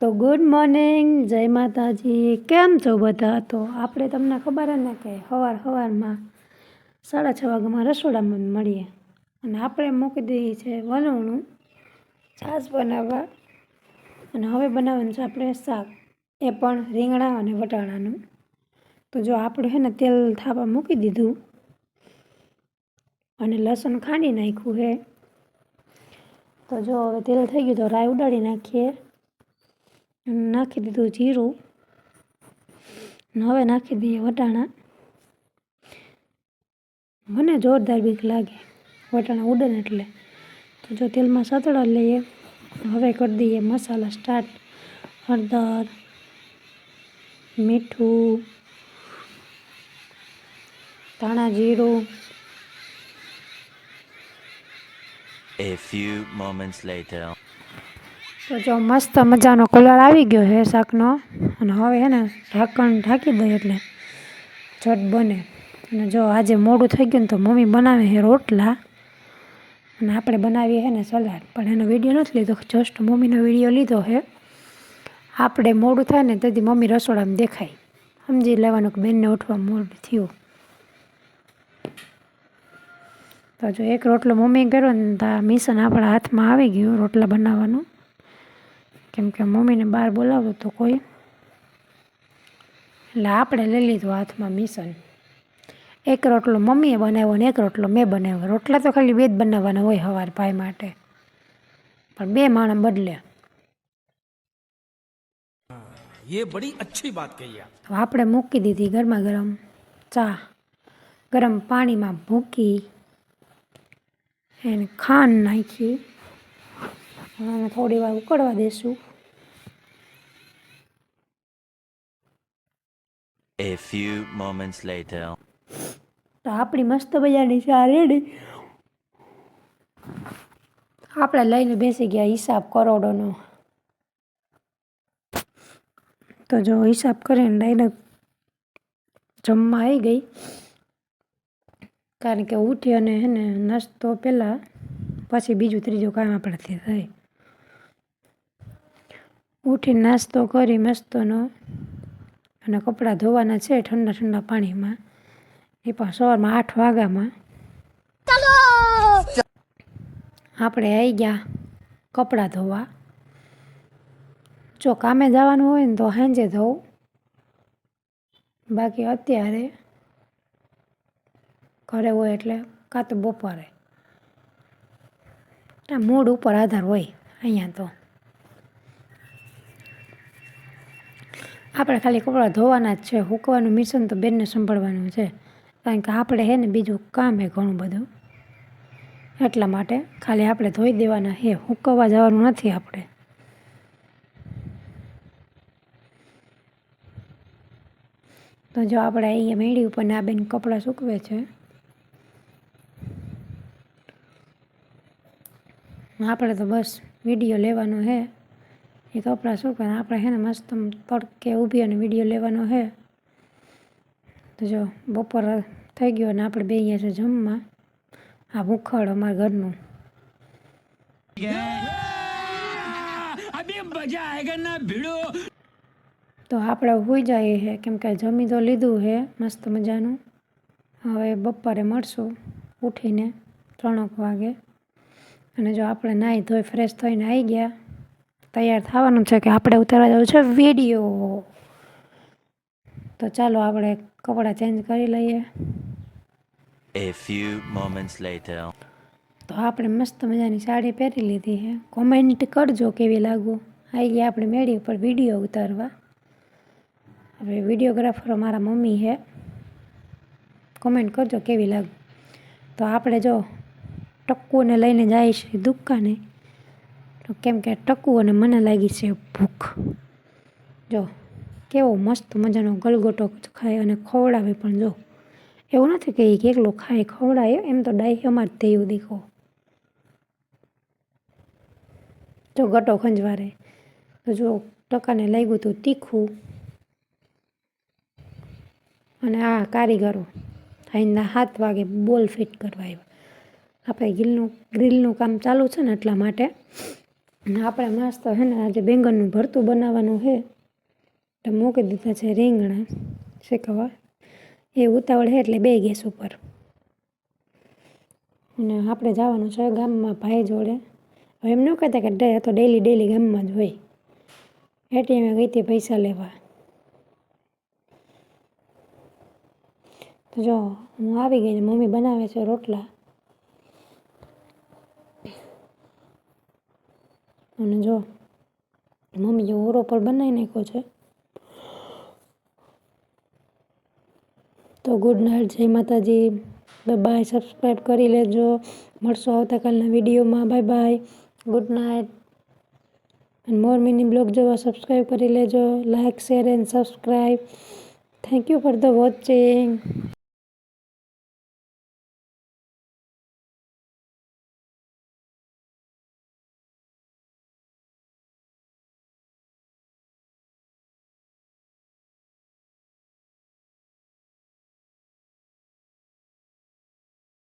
તો good morning, જય માતાજી. કેમ છો બધા? તો આપણે તમને ખબર હે ને કે સવારમાં 6:30 વાગ્યામાં રસોડામાં મળીએ અને આપણે મૂકી દઈએ છે વલોણું છાશ બનાવવા. અને હવે બનાવવાનું છે આપણે શાક, એ પણ રીંગણા અને વટાણાનું. તો જો આપણે છે ને તેલ થાપા મૂકી દીધું અને લસણ ખાંડી નાખ્યું છે. તો જો હવે તેલ થઈ ગયું તો રાઈ ઉડાડી નાખીએ. નાખી દીધું જીરું અને હવે નાખી દઈએ વટાણા. મને જોરદાર બીક લાગે વટાણા ઉડે ને એટલે. તો જો તેલમાં સતળા લઈએ. હવે કરી દઈએ મસાલા સ્ટાર્ટ. હળદર, મીઠું, ધાણા જીરું. A few moments later. તો જો મસ્ત મજાનો કલર આવી ગયો છે શાકનો. અને હવે છે ને ઢાંકણ ઢાંકી દઈએ એટલે ઝટ બને. અને જો આજે મોડું થઈ ગયું ને તો મમ્મી બનાવે છે રોટલા અને આપણે બનાવીએ છે ને સલાડ. પણ એનો વિડીયો નથી લીધો, જસ્ટ મમ્મીનો વિડીયો લીધો છે. આપણે મોડું થાય ને તેથી મમ્મી રસોડામાં દેખાય, સમજી લેવાનું કે બેનને ઉઠવા મોડું થયું. તો જો એક રોટલો મમ્મી કર્યો ને તો મિશન આપણા હાથમાં આવી ગયું રોટલા બનાવવાનું. કેમ કે મમ્મીને બહાર બોલાવતો તો કોઈ, એટલે આપણે લઈ લીધું હાથમાં મિશન. એક રોટલો મમ્મીએ બનાવ્યો ને એક રોટલો મેં બનાવ્યો. રોટલા તો ખાલી 2 જ બનાવવાના હોય સવાર ભાઈ માટે, પણ 2 માણસ બદલે. ये बड़ी अच्छी बात कही आप. તો આપણે મૂકી દીધી ગરમા ગરમ ચા. ગરમ પાણીમાં મૂકી એને ખાંડ નાખી અને થોડી વાર ઉકળવા દેશું. A few moments later. તો આપણી મસ્ત મજાની ચા રેડી. આપણે લઈને બેસી ગયા હિસાબ કરોડોનો. તો જો હિસાબ કરીને ડાયરેક્ટ જમવા આવી ગઈ. કારણ કે ઉઠી અને હે ને નાસ્તો પહેલાં પછી બીજું ત્રીજું કામ આપણાથી થાય. ઉઠીને નાસ્તો કરી મસ્તનો અને કપડાં ધોવાના છે ઠંડા પાણીમાં. એ પણ સવારમાં 8 વાગ્યામાં આપણે આવી ગયા કપડાં ધોવા. જો કામે જવાનું હોય ને તો સાંજે ધોવું, બાકી અત્યારે ઘરે હોય એટલે કાં તો બપોરે. મૂડ ઉપર આધાર હોય અહીંયા તો. આપણે ખાલી કપડાં ધોવાના જ છે, સૂકવાનું મિશન તો બેનને સંભાળવાનું છે. કારણ કે આપણે છે ને બીજું કામ છે ઘણું બધું, એટલા માટે ખાલી આપણે ધોઈ દેવાના છે, સૂકવવા જવાનું નથી આપણે. તો જો આપણે અહીંયા મેળી ઉપર આ બેન કપડાં સૂકવે છે. આપણે તો બસ વિડીયો લેવાનો છે. એ કપડાં સૂકવે આપણે છે ને મસ્ત તડકે ઊભી અને વિડીયો લેવાનો છે. તો જો બપોર થઈ ગયો અને આપણે બે અહીંયા છે જમવા. આ ભૂખડ અમારા ઘરનું. તો આપણે હોઈ જઈએ છે કેમ કે જમી તો લીધું છે મસ્ત મજાનું. હવે બપોરે મળશું ઉઠીને 3 વાગે. અને જો આપણે નાહી ધોઈ ફ્રેશ થઈને આવી ગયા, તૈયાર થવાનું છે કે આપણે ઉતારવા જવું છે વિડીયો. તો ચાલો આપણે કપડાં ચેન્જ કરી લઈએ. A few moments later. તો આપણે મસ્ત મજાની સાડી પહેરી લીધી છે. કોમેન્ટ કરજો કેવી લાગુ. આવી ગયા આપણે મેળી ઉપર વિડીયો ઉતારવા. હવે વિડીયોગ્રાફર મારા મમ્મી છે. કોમેન્ટ કરજો કેવી લાગુ. તો આપણે જો ટક્કુને લઈને જાય છે દુકાને. તો કેમ કે ટક્કુ અને મને લાગી છે ભૂખ. જો કેવો મસ્ત મજાનો ગલગોટો ખાય અને ખવડાવે પણ. જો એવું નથી કે એ એકલો ખાય ખવડાવે, એમ તો ડાય અમાર થયું દીખો. જો ગટો ખંજવારે. તો જો ટકાને લાગ્યું હતું તીખું. અને આ કારીગરો અહીંના 7 વાગે બોલ ફિટ કરવા આવ્યા. આપણે ગ્રીલનું કામ ચાલુ છે ને એટલા માટે અને આપણે મસ્ત છે ને આજે બેંગનનું ભરતું બનાવવાનું છે તો મૂકી દીધા છે રીંગણા શેકવા. એ ઉતાવળ છે એટલે 2 ગેસ ઉપર. અને આપણે જવાનું છે ગામમાં ભાઈ જોડે. હવે એમ ન કહેતા કે તો ડેલી ગામમાં જ હોય. એટીએમે ગઈ હતી પૈસા લેવા. તો જો હું આવી ગઈ ને મમ્મી બનાવે છે રોટલા. અને જો મમ્મી જો ઓરો પર બનાવી નાખ્યો છે. તો ગુડ નાઇટ, જય માતાજી, બાય. સબસ્ક્રાઈબ કરી લેજો. મળશો આવતાકાલના વિડીયોમાં. Bye, good night. અને મોર મિની બ્લોગ જોવા સબસ્ક્રાઈબ કરી લેજો. Like, share and subscribe. Thank you for the watching.